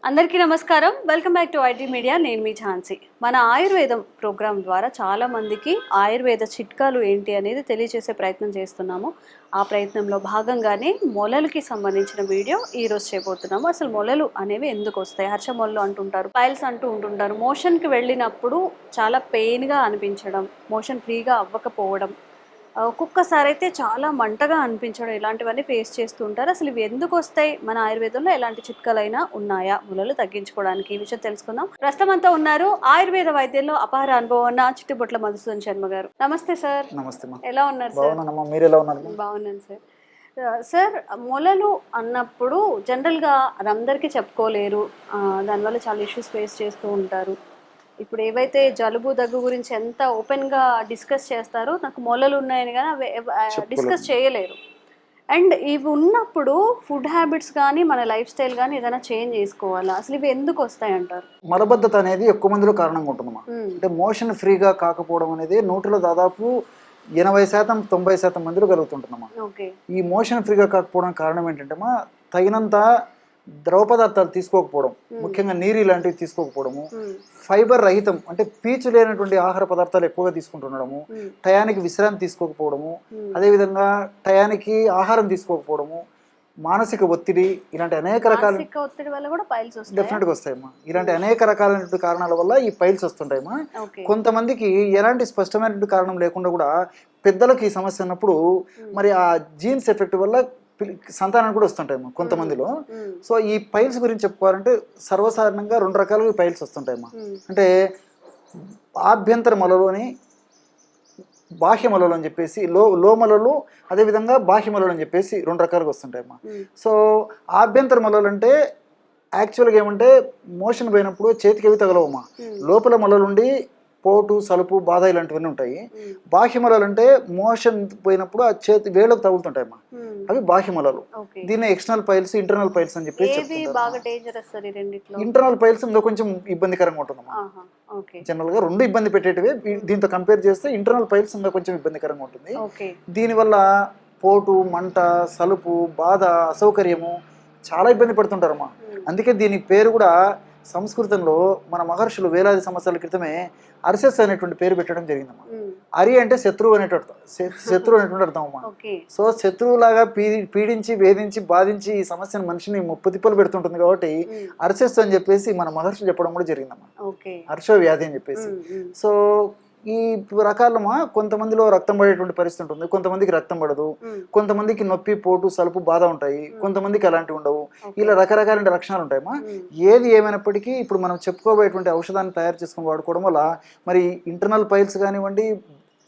అందరికీ నమస్కారం. Welcome back to IT media. నేను మీ ఝాన్సీ. మన ఆయుర్వేదం ప్రోగ్రాం ద్వారా చాలా మందికి ఆయుర్వేద చిట్కాలు ఏంటి అనేది తెలియజేసే ప్రయత్నం చేస్తున్నాము. ఆ ప్రయత్నంలో భాగంగానే మొలలకి సంబంధించిన వీడియో ఈరోజు చేయబోతున్నాము. అసలు మొలలు అనేవి ఎందుకు వస్తాయి? హర్ష మొలలు అంటుంటారు, పైల్స్ అంటూ ఉంటుంటారు. మోషన్కి వెళ్ళినప్పుడు చాలా పెయిన్గా అనిపించడం, మోషన్ ఫ్రీగా అవ్వకపోవడం, ఒక్కొక్కసారి అయితే చాలా మంటగా అనిపించడం, ఇలాంటివన్నీ ఫేస్ చేస్తూ ఉంటారు. అసలు ఇవి ఎందుకు వస్తాయి? మన ఆయుర్వేదంలో ఎలాంటి చిట్కాలైనా ఉన్నాయా ములలు తగ్గించుకోవడానికి? ఈ విషయం తెలుసుకుందాం. ప్రస్తుతం అంతా ఉన్నారు ఆయుర్వేద వైద్యంలో అపార అనుభవం ఉన్న చిట్టుబొట్ల మధుసూదన్ శర్మ గారు. నమస్తే సార్. నమస్తే. ఎలా ఉన్నారు సార్? మీరు ఎలా ఉన్నారు? బాగున్నాను సార్. సార్, మొలలు అన్నప్పుడు జనరల్గా అందరికీ చెప్పుకోలేరు, దానివల్ల చాలా ఇష్యూస్ ఫేస్ చేస్తూ ఉంటారు. ఇప్పుడు ఏవైతే జలుబు దగ్గు గురించి ఎంత ఓపెన్గా డిస్కస్ చేస్తారో, నాకు మొలలు ఉన్నాయని కానీ అవి డిస్కస్ చేయలేరు. అండ్ ఇవి ఉన్నప్పుడు ఫుడ్ హ్యాబిట్స్ కానీ మన లైఫ్ స్టైల్ కానీ ఏదైనా చేంజ్ చేసుకోవాలా? అసలు ఇవి ఎందుకు వస్తాయి అంటారు? మలబద్ధత అనేది ఎక్కువ మందిలో కారణంగా ఉంటుందమ్మా. అంటే మోషన్ ఫ్రీగా కాకపోవడం అనేది నూటిలో దాదాపు 80% 90% మందిలో కలుగుతుంటుందమ్మా. ఈ మోషన్ ఫ్రీగా కాకపోవడం కారణం ఏంటంటే తగినంత ద్రవ పదార్థాలు తీసుకోకపోవడం, ముఖ్యంగా నీరు ఇలాంటివి తీసుకోకపోవడము, ఫైబర్ రహితం అంటే పీచు లేనటువంటి ఆహార పదార్థాలు ఎక్కువగా తీసుకుంటుండడము, టయానికి విశ్రాంతి తీసుకోకపోవడము, అదేవిధంగా టయానికి ఆహారం తీసుకోకపోవడము, మానసిక ఒత్తిడి, ఇలాంటి అనేక రకాల ఒత్తిడి వల్ల కూడా పైల్స్ డెఫినెట్గా వస్తాయమ్మా. ఇలాంటి అనేక రకాలైనటువంటి కారణాల వల్ల ఈ పైల్స్ వస్తుంటాయమ్మా. కొంతమందికి ఎలాంటి స్పష్టమైనటువంటి కారణం లేకుండా కూడా పెద్దలకు ఈ సమస్య ఉన్నప్పుడు మరి ఆ జీన్స్ ఎఫెక్ట్ వల్ల సంతానం కూడా వస్తుంటాయమ్మా కొంతమందిలో. సో ఈ పైల్స్ గురించి చెప్పుకోవాలంటే సర్వసాధారణంగా 2 రకాలుగా పైల్స్ వస్తుంటాయమ్మా. అంటే ఆభ్యంతర మొలలోని బాహ్య మొలలు అని చెప్పేసి లో మొలలు, అదేవిధంగా బాహ్య మొలలు అని చెప్పేసి 2 రకాలుగా వస్తుంటాయమ్మా. సో ఆభ్యంతర మొలలు అంటే యాక్చువల్గా ఏమంటే మోషన్ పోయినప్పుడు చేతికి అవి తగలవమ్మా. లోపల మొలలుండి పోటు, సలుపు, బాధ ఇలాంటివన్నీ ఉంటాయి. బాహ్యమలలు అంటే మోషన్ పోయినప్పుడు ఆ చేతి వేళ్ళకు తగులుతుంటాయమ్మా, అవి బాహ్యమలలు. దీన్ని ఎక్స్టర్నల్ పైల్స్, ఇంటర్నల్ పైల్స్ అని చెప్పేసి ఇంటర్నల్ పైల్స్ ఇంకా కొంచెం ఇబ్బందికరంగా ఉంటుందమ్మా. జనరల్ గా 2 ఇబ్బంది పెట్టేటివే, దీంతో కంపేర్ చేస్తే ఇంటర్నల్ పైల్స్ ఇంకా కొంచెం ఇబ్బందికరంగా ఉంటుంది. దీనివల్ల పోటు, మంట, సలుపు, బాధ, అసౌకర్యము చాలా ఇబ్బంది పడుతుంటారమ్మా. అందుకే దీని పేరు కూడా సంస్కృతంలో మన మహర్షులు వేలాది సంవత్సరాల క్రితమే అర్సెస్ అనేటువంటి పేరు పెట్టడం జరిగిందమ్మా. అరి అంటే శత్రువు అనేటువంటి అర్థం అమ్మా. సో శత్రువులాగా పీడించి, వేధించి, బాధించి ఈ సమస్యను మనిషిని ముప్పు తిప్పలు పెడుతుంటుంది కాబట్టి అర్సెస్ అని చెప్పేసి మన మహర్షులు చెప్పడం కూడా జరిగిందమ్మా. హర్షో వ్యాధి అని చెప్పేసి. సో ఈ రకాలమా కొంతమందిలో రక్తం పడేటువంటి పరిస్థితి ఉంటుంది, కొంతమందికి రక్తం పడదు, కొంతమందికి నొప్పి, పోటు, సలుపు, బాధ ఉంటాయి, కొంతమందికి అలాంటివి ఉండవు. ఇలా రకరకాల లక్షణాలు ఉంటాయమ్మా. ఏది ఏమైనప్పటికీ ఇప్పుడు మనం చెప్పుకోబోయేటువంటి ఔషధాన్ని తయారు చేసుకుని వాడుకోవడం వల్ల మరి ఇంటర్నల్ పైల్స్ కానివ్వండి,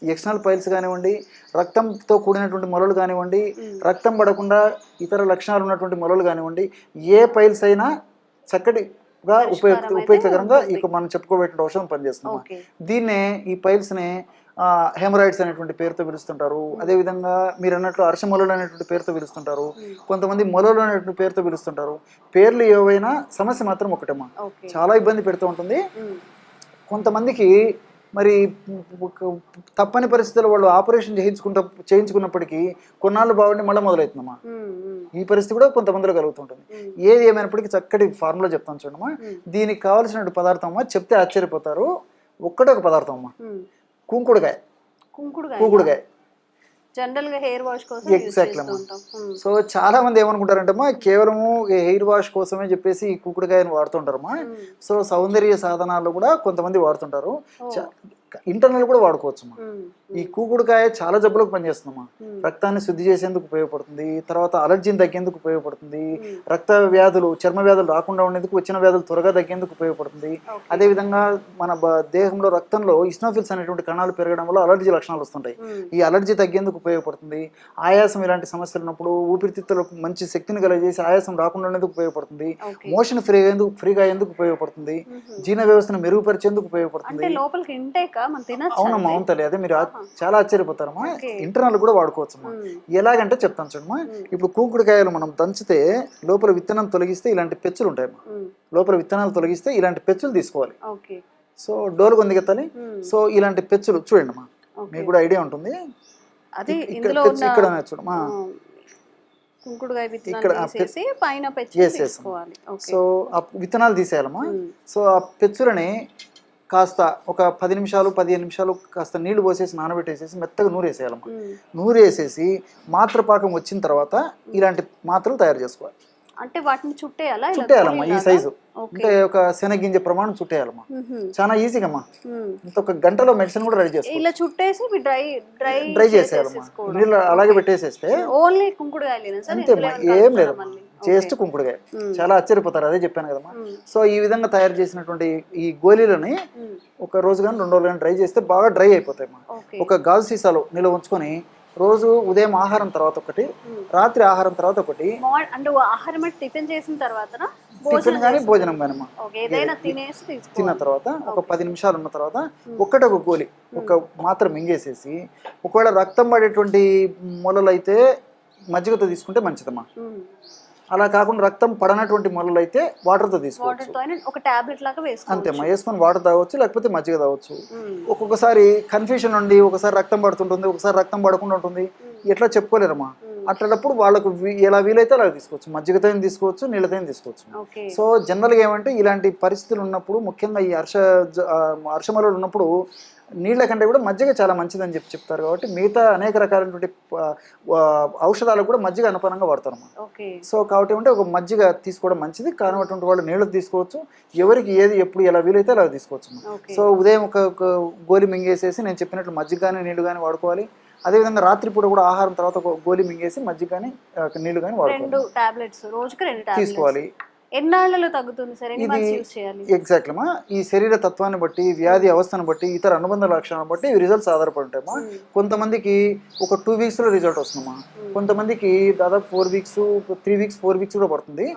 ఎక్స్టర్నల్ పైల్స్ కానివ్వండి, రక్తంతో కూడినటువంటి మొలలు కానివ్వండి, రక్తం పడకుండా ఇతర లక్షణాలు ఉన్నటువంటి మొలలు కానివ్వండి, ఏ పైల్స్ అయినా చక్కటి ఉపయుక్తకరంగా ఇక మనం చెప్పుకోబెట్టిన ఔషధం పనిచేస్తున్నాం. దీన్నే ఈ పైల్స్ ని హెమరాయిడ్స్ అనేటువంటి పేరుతో పిలుస్తుంటారు. అదేవిధంగా మీరు అన్నట్లు అర్షమొలలు అనేటువంటి పేరుతో పిలుస్తుంటారు, కొంతమంది మొలలు అనేటువంటి పేరుతో పిలుస్తుంటారు. పేర్లు ఏవైనా సమస్య మాత్రం ఒకటేమా, చాలా ఇబ్బంది పెడుతూ ఉంటుంది. కొంతమందికి మరి తప్పని పరిస్థితుల్లో వాళ్ళు ఆపరేషన్ చేయించుకున్నప్పటికీ కొన్నాళ్ళు బాగుండి మళ్ళీ మొదలవుతుందమ్మా. ఈ పరిస్థితి కూడా కొంతమందిలో కలుగుతుంటుంది. ఏది ఏమైనప్పటికీ చక్కటి ఫార్ములా చెప్తాను చూడమ్మా. దీనికి కావాల్సిన పదార్థం అమ్మా, చెప్తే ఆశ్చర్యపోతారు. ఒక్కటే ఒక పదార్థం అమ్మా, కుంకుడుకాయ. జనరల్ గా హెయిర్ వాష్ కోసం. ఎగ్జాక్ట్లీ అమ్మా. సో చాలా మంది ఏమనుకుంటారంటమ్మా, కేవలము హెయిర్ వాష్ కోసమే చెప్పేసి ఈ కుంకుడుకాయని వాడుతుంటారమ్మా. సో సౌందర్య సాధనాలు కూడా కొంతమంది వాడుతుంటారు, ఇంటర్నల్ కూడా వాడుకోవచ్చు. ఈ కూకుడుకాయ చాలా జబ్బులకు పనిచేస్తుందమ్మా. రక్తాన్ని శుద్ధి చేసేందుకు ఉపయోగపడుతుంది, తర్వాత అలర్జీని తగ్గేందుకు ఉపయోగపడుతుంది, రక్త వ్యాధులు, చర్మ వ్యాధులు రాకుండా ఉండేందుకు, వచ్చిన వ్యాధులు త్వరగా తగ్గేందుకు ఉపయోగపడుతుంది. అదేవిధంగా మన దేహంలో రక్తంలో ఇస్నోఫిల్స్ అనేటువంటి కణాలు పెరగడం వల్ల అలర్జీ లక్షణాలు వస్తుంటాయి, ఈ అలర్జీ తగ్గేందుకు ఉపయోగపడుతుంది. ఆయాసం ఇలాంటి సమస్యలు ఉన్నప్పుడు ఊపిరితిత్తులకు మంచి శక్తిని కలిగజేసి ఆయాసం రాకుండా ఉండేందుకు ఉపయోగపడుతుంది. మోషన్ ఫ్రీగా అయ్యేందుకు ఉపయోగపడుతుంది. జీర్ణ వ్యవస్థను మెరుగుపరిచేందుకు ఉపయోగపడుతుంది. అవునమ్మా, అవును తల్లి, అదే మీరు చాలా ఆశ్చర్యపోతారమ్మా. ఇంటర్నల్ కూడా వాడుకోవచ్చమ్మా. ఎలాగంటే చెప్తాను చూడమ్మా. ఇప్పుడు కూకుడుకాయలు మనం దంచితే లోపల విత్తనం తొలగిస్తే ఇలాంటి పెచ్చులు ఉంటాయమ్మా. లోపల విత్తనాలు తొలగిస్తే ఇలాంటి పెచ్చులు తీసుకోవాలి. సో డోలుగా ఉంది కదా. సో ఇలాంటి పెచ్చులు చూడండి అమ్మా, మీకు కూడా ఐడియా ఉంటుంది. ఇక్కడ చూడమ్మా, కుంకుడుగాయ ఇక్కడ విత్తనాలు తీసేసి పైన పెచ్చు Yes, yes. తీసుకోవాలి. ఓకే. సో ఆ విత్తనాలు తీసేయాలమ్మా. సో ఆ పెచ్చులని కాస్త ఒక 10 నిమిషాలు 15 నిమిషాలు కాస్త నీళ్లు పోసేసి నానబెట్టేసేసి మెత్తగా నూరేసేయాలమ్మా. నూరేసేసి మాత్ర పాకం వచ్చిన తర్వాత ఇలాంటి మాత్రలు తయారు చేసుకోవాలి. అంటే వాటిని చుట్టేయాలా? చుట్టేయాలమ్మా ఈ సైజు, అంటే ఒక శనగింజ ప్రమాణం చుట్టేయాలమ్మా. చాలా ఈజీగా అమ్మా, ఇంత ఒక గంటలో మెడిసిన్ కూడా రెడీ చేసుకోవాలి. ఇలా చుట్టేసి డ్రై చేసేయాలమ్మా, నీళ్ళు అలాగే పెట్టేసేస్తే. Only కుంకుడుగాయలేనా sir? అంతేమ్మా, ఏం లేదు, జస్ట్ కుంకుడుగాయ. చాలా ఆశ్చర్యపోతారు, అదే చెప్పాను కదమ్మా. సో ఈ విధంగా తయారు చేసినటువంటి ఈ గోళీలని ఒక రోజు కానీ 2 రోజులు కానీ డ్రై చేస్తే బాగా డ్రై అయిపోతాయమ్మా. ఒక గాజు సీసాలో నిల్వ ఉంచుకొని రోజు ఉదయం ఆహారం తర్వాత ఒకటి, రాత్రి ఆహారం తర్వాత ఒకటి. అంటే ఆహారం అంటే టిఫిన్ చేసిన తర్వాత టిఫిన్ కానీ భోజనం కానమ్మా, తిన్న తర్వాత ఒక 10 నిమిషాలు ఉన్న తర్వాత ఒక గోలి ఒక మాత్ర మింగేసేసి, ఒకవేళ రక్తం పడేటువంటి మొలలు అయితే మజ్జిగతో తీసుకుంటే మంచిదమ్మా. అలా కాకుండా రక్తం పడనటువంటి మొలలు అయితే వాటర్తో తీసుకోవచ్చు. అంతేమ్మా, వేసుకొని వాటర్ తాగొచ్చు, లేకపోతే మజ్జిగ తాగొచ్చు. ఒక్కొక్కసారి కన్ఫ్యూషన్ ఉండి ఒకసారి రక్తం పడుతుంటుంది, ఒకసారి రక్తం పడకుండా ఉంటుంది, ఎట్లా చెప్పుకోలేరమ్మా. అట్లాంటప్పుడు వాళ్ళకు ఎలా వీలైతే అలా తీసుకోవచ్చు, మజ్జిగతో తీసుకోవచ్చు, నీళ్ళతో తీసుకోవచ్చు. సో జనరల్గా ఏమంటే ఇలాంటి పరిస్థితులు ఉన్నప్పుడు, ముఖ్యంగా ఈ హర్షమలలు ఉన్నప్పుడు నీళ్ళ కంటే కూడా మజ్జిగ చాలా మంచిదని చెప్తారు. కాబట్టి మిగతా అనేక రకాలైనటువంటి ఔషధాలకు కూడా మజ్జిగ అనుపానంగా వాడతారు. సో కాబట్టి ఏమంటే ఒక మజ్జిగ తీసుకోవడం మంచిది, కానటువంటి వాళ్ళు నీళ్ళు తీసుకోవచ్చు. ఎవరికి ఏది ఎప్పుడు ఎలా వీలైతే అలా తీసుకోవచ్చు. సో ఉదయం ఒక గోలి మింగేసేసి నేను చెప్పినట్లు మజ్జిగ కానీ నీళ్లు కానీ వాడుకోవాలి. అదేవిధంగా రాత్రిపూట కూడా ఆహారం తర్వాత ఒక గోలి మింగేసి మజ్జిగ కానీ నీళ్లు కానీ వాడుకోవాలి, తీసుకోవాలి. ఎన్నాళ్ళలో తగ్గుతుంది సార్? ఎన్ని మంత్స్ యూస్ చేయాలి? ఎగ్జాక్ట్లీ మా, ఈ శరీర తత్వాన్ని బట్టి, వ్యాధి అవస్థను బట్టి, ఇతర అనుబంధ లక్షణాలను బట్టి రిజల్ట్స్ ఆధారపడి ఉంటాయమ్మా. కొంతమందికి ఒక 2 వీక్స్ లో రిజల్ట్ వస్తుందమ్మా, కొంతమందికి దాదాపు 4 వీక్స్ 3 వీక్స్ 4 వీక్స్ కూడా పడుతుంది.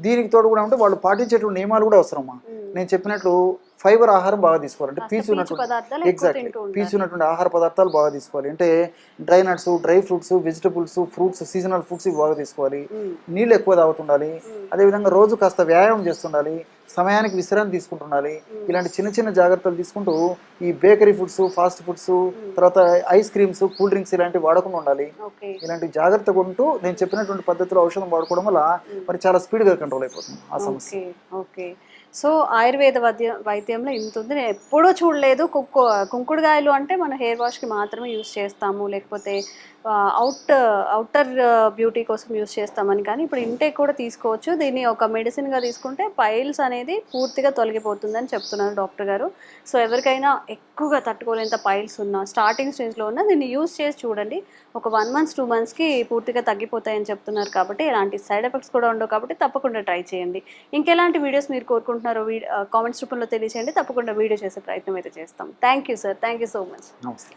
దీనికి తోడు కూడా అంటే వాళ్ళు పాటించేటువంటి నియమాలు కూడా అవసరమ్మా. నేను చెప్పినట్లు ఫైబర్ ఆహారం బాగా తీసుకోవాలి, అంటే పీచు ఉన్నటువంటి పీచు ఉన్నటువంటి ఆహార పదార్థాలు బాగా తీసుకోవాలి. అంటే dry nuts, dry fruits, vegetables, fruits, seasonal fruits ఇవి బాగా తీసుకోవాలి. నీళ్ళు ఎక్కువ తాగుతుండాలి. అదేవిధంగా రోజు కాస్త వ్యాయామం చేస్తుండాలి, సమయానికి విశ్రాంతి తీసుకుంటుండాలి. ఇలాంటి చిన్న చిన్న జాగ్రత్తలు తీసుకుంటూ ఈ బేకరీ ఫుడ్స్, ఫాస్ట్ ఫుడ్స్, తర్వాత ఐస్ క్రీమ్స్, కూల్ డ్రింక్స్ ఇలాంటివి వాడకుండా ఉండాలి. ఇలాంటి జాగ్రత్తగా ఉంటూ నేను చెప్పినటువంటి పద్ధతిలో ఔషధం వాడుకోవడం వల్ల మరి చాలా స్పీడ్గా కంట్రోల్ అయిపోతుంది ఆ సమస్య. ఓకే. సో ఆయుర్వేద వైద్యంలో ఇంత ఉంది, నేను ఎప్పుడూ చూడలేదు. కుంకుడుగాయలు అంటే మన హెయిర్ వాష్కి మాత్రమే యూస్ చేస్తాము, లేకపోతే అవుటర్ బ్యూటీ కోసం యూస్ చేస్తామని. కానీ ఇప్పుడు ఇంటేక్ కూడా తీసుకోవచ్చు. దీన్ని ఒక మెడిసిన్గా తీసుకుంటే పైల్స్ అనేది పూర్తిగా తొలగిపోతుందని చెప్తున్నారు డాక్టర్ గారు. సో ఎవరికైనా ఎక్కువగా తట్టుకోలేంత పైల్స్ ఉన్నా, స్టార్టింగ్ స్టేజ్లో ఉన్నా దీన్ని యూస్ చేసి చూడండి. ఒక 1 month 2 monthsకి పూర్తిగా తగ్గిపోతాయని చెప్తున్నారు. కాబట్టి ఎలాంటి సైడ్ ఎఫెక్ట్స్ కూడా ఉండవు. కాబట్టి తప్పకుండా ట్రై చేయండి. ఇంకెలాంటి వీడియోస్ మీరు కోరుకుంటున్నారో కామెంట్స్ రూపంలో తెలియచేయండి. తప్పకుండా వీడియో చేసే ప్రయత్నం అయితే చేస్తాం. Thank you sir, thank you so much. నమస్తే.